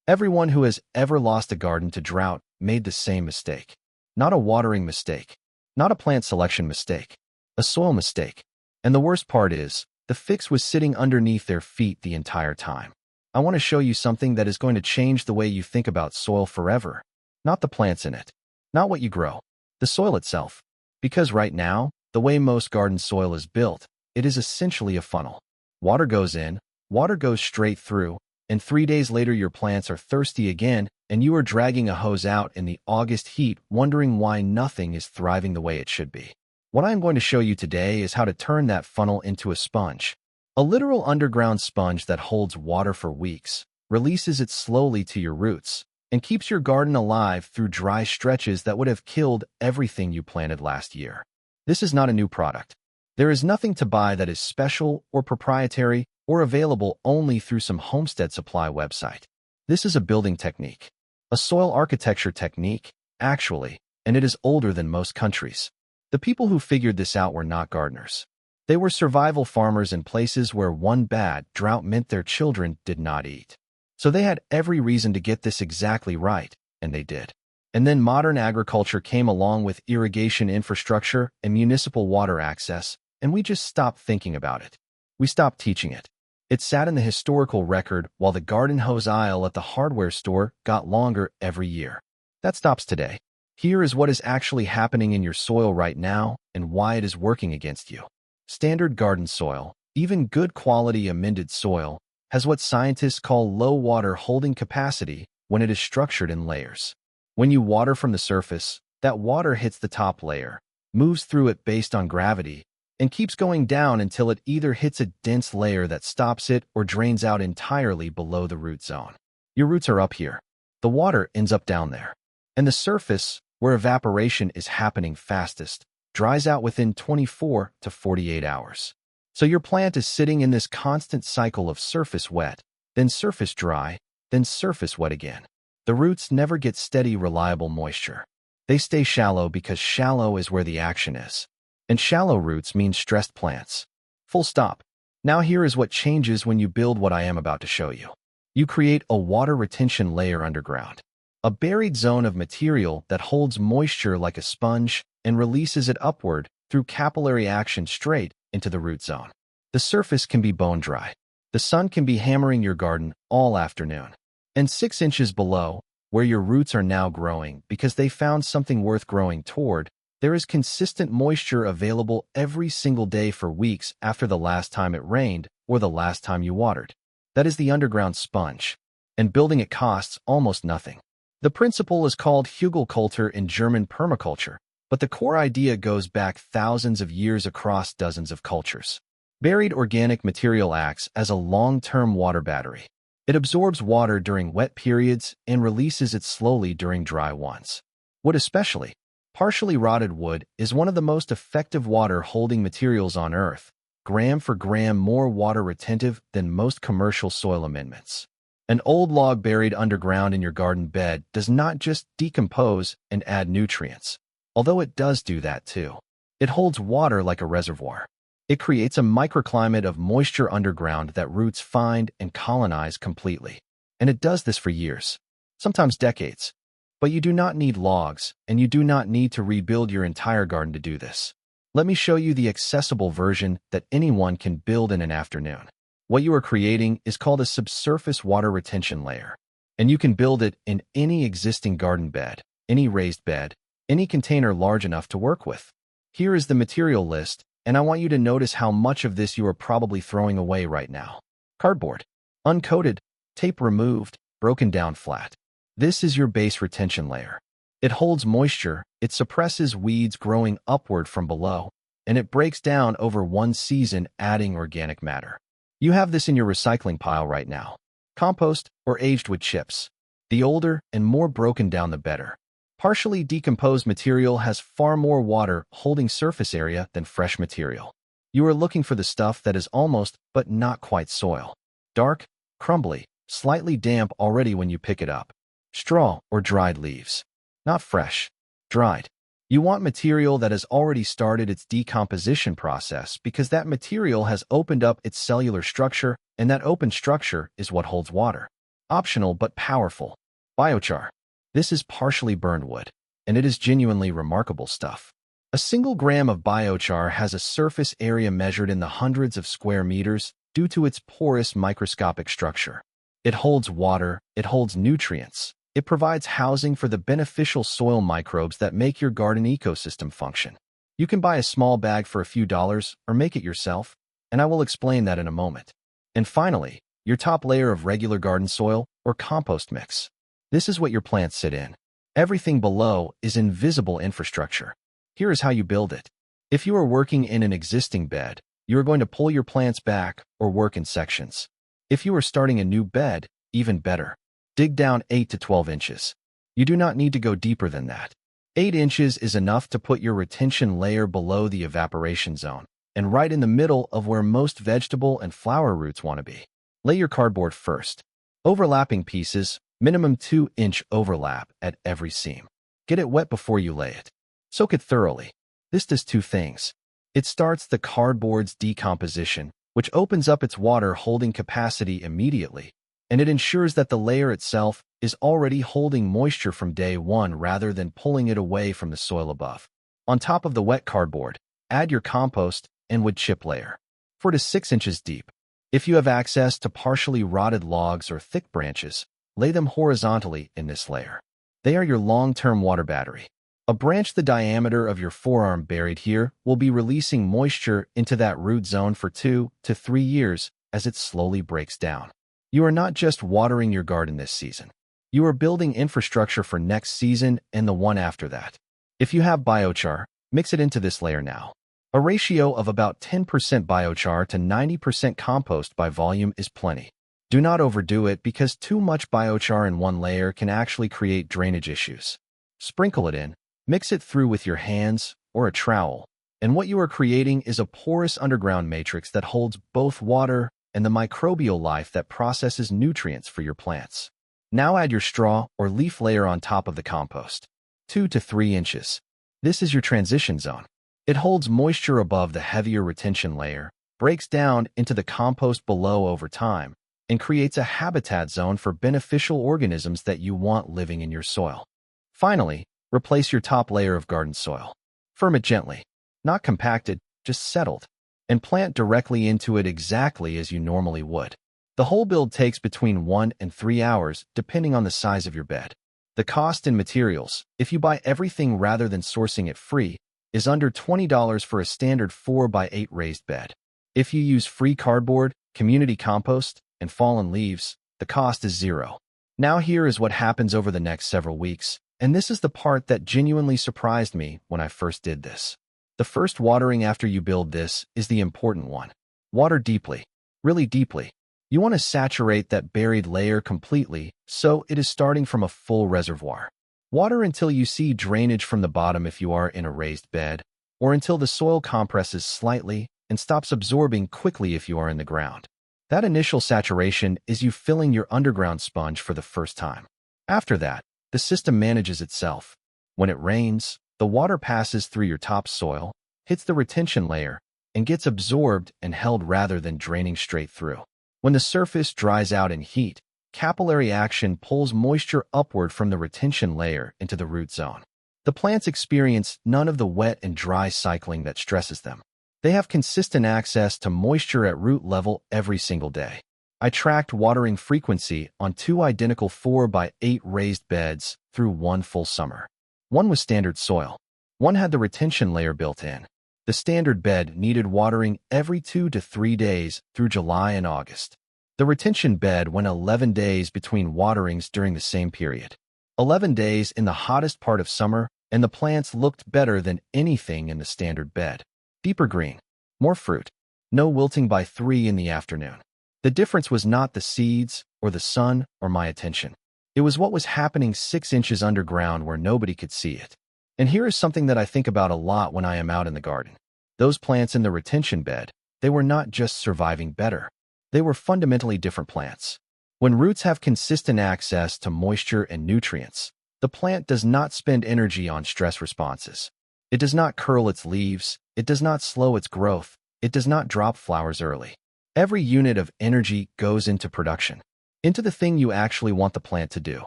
Everyone who has ever lost a garden to drought made the same mistake. Not a watering mistake, not a plant selection mistake, a soil mistake. And the worst part is, the fix was sitting underneath their feet the entire time. I want to show you something that is going to change the way you think about soil forever. Not the plants in it, not what you grow, the soil itself. Because right now, the way most garden soil is built, it is essentially a funnel. Water goes in, water goes straight through, and 3 days later your plants are thirsty again, and you are dragging a hose out in the August heat, wondering why nothing is thriving the way it should be. What I am going to show you today is how to turn that funnel into a sponge. A literal underground sponge that holds water for weeks, releases it slowly to your roots, and keeps your garden alive through dry stretches that would have killed everything you planted last year. This is not a new product. There is nothing to buy that is special or proprietary or available only through some homestead supply website. This is a building technique, a soil architecture technique, actually, and it is older than most countries. The people who figured this out were not gardeners. They were survival farmers in places where one bad drought meant their children did not eat. So they had every reason to get this exactly right, and they did. And then modern agriculture came along with irrigation infrastructure and municipal water access, and we just stopped thinking about it. We stopped teaching it. It sat in the historical record while the garden hose aisle at the hardware store got longer every year. That stops today. Here is what is actually happening in your soil right now and why it is working against you. Standard garden soil, even good quality amended soil, has what scientists call low water holding capacity when it is structured in layers. When you water from the surface, that water hits the top layer, moves through it based on gravity, and keeps going down until it either hits a dense layer that stops it or drains out entirely below the root zone. Your roots are up here. The water ends up down there. And the surface, where evaporation is happening fastest, dries out within 24 to 48 hours. So your plant is sitting in this constant cycle of surface wet, then surface dry, then surface wet again. The roots never get steady, reliable moisture. They stay shallow because shallow is where the action is. And shallow roots mean stressed plants. Full stop. Now here is what changes when you build what I am about to show you. You create a water retention layer underground. A buried zone of material that holds moisture like a sponge and releases it upward through capillary action straight into the root zone. The surface can be bone dry. The sun can be hammering your garden all afternoon. And 6 inches below, where your roots are now growing because they found something worth growing toward, there is consistent moisture available every single day for weeks after the last time it rained or the last time you watered. That is the underground sponge. And building it costs almost nothing. The principle is called Hugelkultur in German permaculture, but the core idea goes back thousands of years across dozens of cultures. Buried organic material acts as a long-term water battery. It absorbs water during wet periods and releases it slowly during dry ones. Wood especially. Partially rotted wood is one of the most effective water-holding materials on Earth, gram for gram more water retentive than most commercial soil amendments. An old log buried underground in your garden bed does not just decompose and add nutrients, although it does do that too. It holds water like a reservoir. It creates a microclimate of moisture underground that roots find and colonize completely. And it does this for years, sometimes decades. But you do not need logs, and you do not need to rebuild your entire garden to do this. Let me show you the accessible version that anyone can build in an afternoon. What you are creating is called a subsurface water retention layer, and you can build it in any existing garden bed, any raised bed, any container large enough to work with. Here is the material list, and I want you to notice how much of this you are probably throwing away right now. Cardboard, uncoated, tape removed, broken down flat. This is your base retention layer. It holds moisture, it suppresses weeds growing upward from below, and it breaks down over one season, adding organic matter. You have this in your recycling pile right now. Compost or aged wood chips. The older and more broken down the better. Partially decomposed material has far more water holding surface area than fresh material. You are looking for the stuff that is almost but not quite soil. Dark, crumbly, slightly damp already when you pick it up. Straw or dried leaves. Not fresh, dried. You want material that has already started its decomposition process because that material has opened up its cellular structure, and that open structure is what holds water. Optional but powerful. Biochar. This is partially burned wood, and it is genuinely remarkable stuff. A single gram of biochar has a surface area measured in the hundreds of square meters due to its porous microscopic structure. It holds water, it holds nutrients, it provides housing for the beneficial soil microbes that make your garden ecosystem function. You can buy a small bag for a few dollars or make it yourself, and I will explain that in a moment. And finally, your top layer of regular garden soil or compost mix. This is what your plants sit in. Everything below is invisible infrastructure. Here is how you build it. If you are working in an existing bed, you are going to pull your plants back or work in sections. If you are starting a new bed, even better. Dig down 8 to 12 inches. You do not need to go deeper than that. 8 inches is enough to put your retention layer below the evaporation zone and right in the middle of where most vegetable and flower roots want to be. Lay your cardboard first. Overlapping pieces, minimum 2-inch overlap at every seam. Get it wet before you lay it. Soak it thoroughly. This does two things. It starts the cardboard's decomposition, which opens up its water-holding capacity immediately, and it ensures that the layer itself is already holding moisture from day one rather than pulling it away from the soil above. On top of the wet cardboard, add your compost and wood chip layer, 4 to 6 inches deep. If you have access to partially rotted logs or thick branches, lay them horizontally in this layer. They are your long-term water battery. A branch the diameter of your forearm buried here will be releasing moisture into that root zone for 2 to 3 years as it slowly breaks down. You are not just watering your garden this season. You are building infrastructure for next season and the one after that. If you have biochar, mix it into this layer now. A ratio of about 10% biochar to 90% compost by volume is plenty. Do not overdo it because too much biochar in one layer can actually create drainage issues. Sprinkle it in. Mix it through with your hands or a trowel, and what you are creating is a porous underground matrix that holds both water and the microbial life that processes nutrients for your plants. Now add your straw or leaf layer on top of the compost, 2 to 3 inches. This is your transition zone. It holds moisture above the heavier retention layer, breaks down into the compost below over time, and creates a habitat zone for beneficial organisms that you want living in your soil. Finally, replace your top layer of garden soil. Firm it gently, not compacted, just settled, and plant directly into it exactly as you normally would. The whole build takes between 1 and 3 hours, depending on the size of your bed. The cost in materials, if you buy everything rather than sourcing it free, is under $20 for a standard 4x8 raised bed. If you use free cardboard, community compost, and fallen leaves, the cost is $0. Now here is what happens over the next several weeks. And this is the part that genuinely surprised me when I first did this. The first watering after you build this is the important one. Water deeply, really deeply. You want to saturate that buried layer completely so it is starting from a full reservoir. Water until you see drainage from the bottom if you are in a raised bed, or until the soil compresses slightly and stops absorbing quickly if you are in the ground. That initial saturation is you filling your underground sponge for the first time. After that, the system manages itself. When it rains, the water passes through your topsoil, hits the retention layer, and gets absorbed and held rather than draining straight through. When the surface dries out in heat, capillary action pulls moisture upward from the retention layer into the root zone. The plants experience none of the wet and dry cycling that stresses them. They have consistent access to moisture at root level every single day. I tracked watering frequency on 2 identical 4x8 raised beds through 1 full summer. One was standard soil. One had the retention layer built in. The standard bed needed watering every 2 to 3 days through July and August. The retention bed went 11 days between waterings during the same period. 11 days in the hottest part of summer, and the plants looked better than anything in the standard bed. Deeper green, more fruit, no wilting by 3 in the afternoon. The difference was not the seeds, or the sun, or my attention. It was what was happening 6 inches underground where nobody could see it. And here is something that I think about a lot when I am out in the garden. Those plants in the retention bed, they were not just surviving better. They were fundamentally different plants. When roots have consistent access to moisture and nutrients, the plant does not spend energy on stress responses. It does not curl its leaves, it does not slow its growth, it does not drop flowers early. Every unit of energy goes into production. into the thing you actually want the plant to do: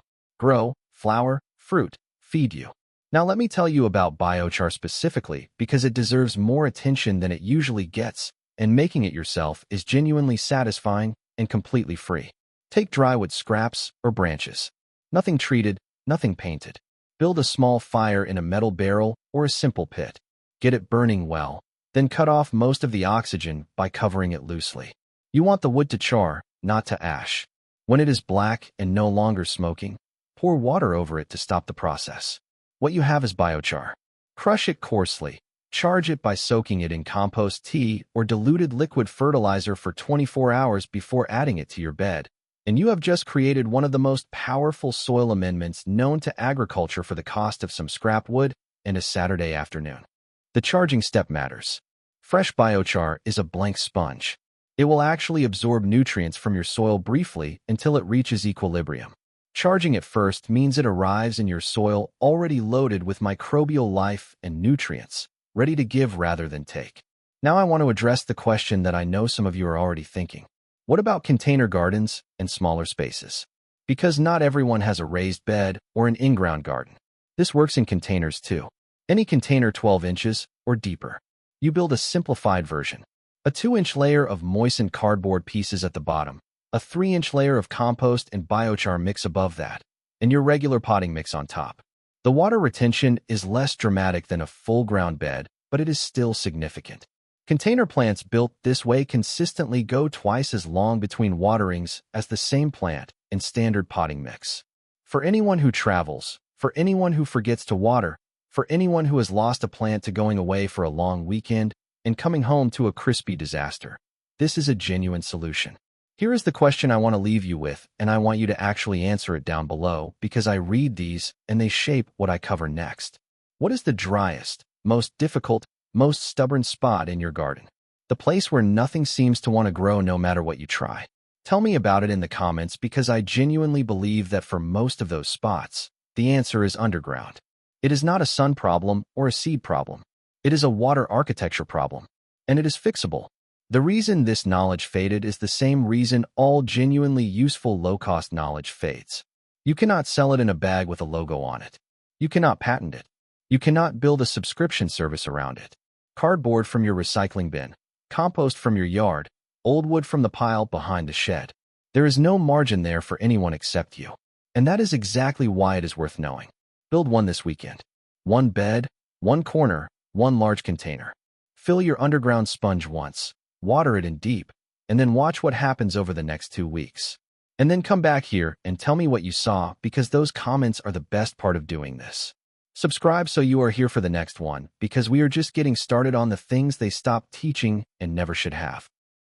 grow, flower, fruit, feed you. Now let me tell you about biochar specifically because it deserves more attention than it usually gets, and making it yourself is genuinely satisfying and completely free. Take dry wood scraps or branches. Nothing treated, nothing painted. Build a small fire in a metal barrel or a simple pit. Get it burning well, then cut off most of the oxygen by covering it loosely. You want the wood to char, not to ash. When it is black and no longer smoking, pour water over it to stop the process. What you have is biochar. Crush it coarsely. Charge it by soaking it in compost tea or diluted liquid fertilizer for 24 hours before adding it to your bed, and you have just created one of the most powerful soil amendments known to agriculture for the cost of some scrap wood and a Saturday afternoon. The charging step matters. Fresh biochar is a blank sponge. It will actually absorb nutrients from your soil briefly until it reaches equilibrium. Charging it first means it arrives in your soil already loaded with microbial life and nutrients, ready to give rather than take. Now I want to address the question that I know some of you are already thinking. What about container gardens and smaller spaces? Because not everyone has a raised bed or an in-ground garden. This works in containers too. Any container 12 inches or deeper. You build a simplified version. A 2-inch layer of moistened cardboard pieces at the bottom, a 3-inch layer of compost and biochar mix above that, and your regular potting mix on top. The water retention is less dramatic than a full-ground bed, but it is still significant. Container plants built this way consistently go twice as long between waterings as the same plant in standard potting mix. For anyone who travels, for anyone who forgets to water, for anyone who has lost a plant to going away for a long weekend and coming home to a crispy disaster, this is a genuine solution. Here is the question I want to leave you with, and I want you to actually answer it down below because I read these and they shape what I cover next. What is the driest, most difficult, most stubborn spot in your garden? The place where nothing seems to want to grow no matter what you try. Tell me about it in the comments because I genuinely believe that for most of those spots, the answer is underground. It is not a sun problem or a seed problem. It is a water architecture problem, and it is fixable. The reason this knowledge faded is the same reason all genuinely useful low-cost knowledge fades. You cannot sell it in a bag with a logo on it. You cannot patent it. You cannot build a subscription service around it. Cardboard from your recycling bin, compost from your yard, old wood from the pile behind the shed. There is no margin there for anyone except you. And that is exactly why it is worth knowing. Build one this weekend. One bed, one corner, one large container. Fill your underground sponge once. Water it in deep, and then watch what happens over the next 2 weeks. And then come back here and tell me what you saw because those comments are the best part of doing this. Subscribe so you are here for the next one because we are just getting started on the things they stopped teaching and never should have.